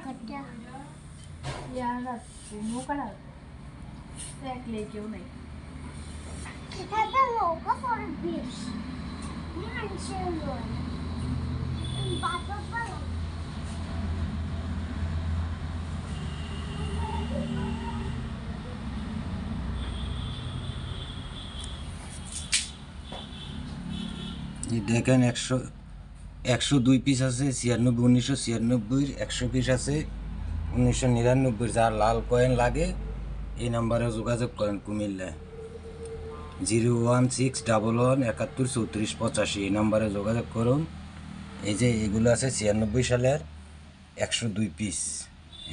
কটা এটা নৌকা পরে বেশ মানুষের নয় বাবা দেখেন 102 পিস আছে 96 1996 100 পিস আছে 1999 যার লাল কয়েন লাগে এই নাম্বারে যোগাযোগ করেন কুমিল্লায় 01611713485 এই নাম্বারে যোগাযোগ করুন। এই যে এগুলো আছে 96 সালের 102 পিস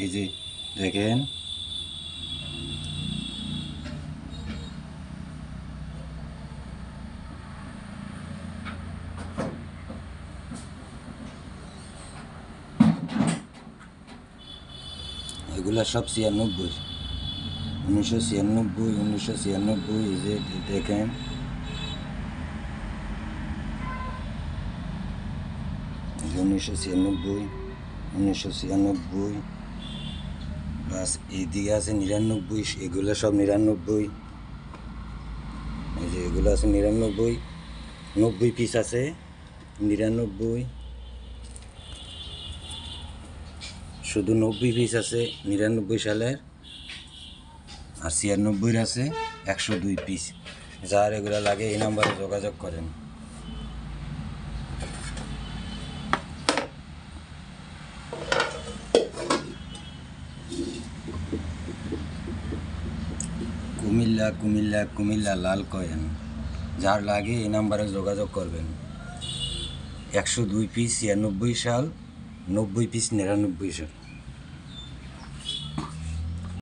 এই যে দেখেন এগুলা সব 96 1996 এই যে দেখেন এই যে 1996 প্লাস এইদিকে আছে 99 এগুলো সব 99 এই যে এগুলো আছে 99 90 পিস আছে 99 শুধু 90 পিস আছে 99 সালের আর 96 আছে 102 পিস যার এগুলো লাগে এই নাম্বারে যোগাযোগ করেন। কুমিল্লা কুমিল্লা কুমিল্লা লাল কয়েন যার লাগে এই নাম্বারে যোগাযোগ করবেন। 102 পিস 96 সাল 90 পিস 99 সাল।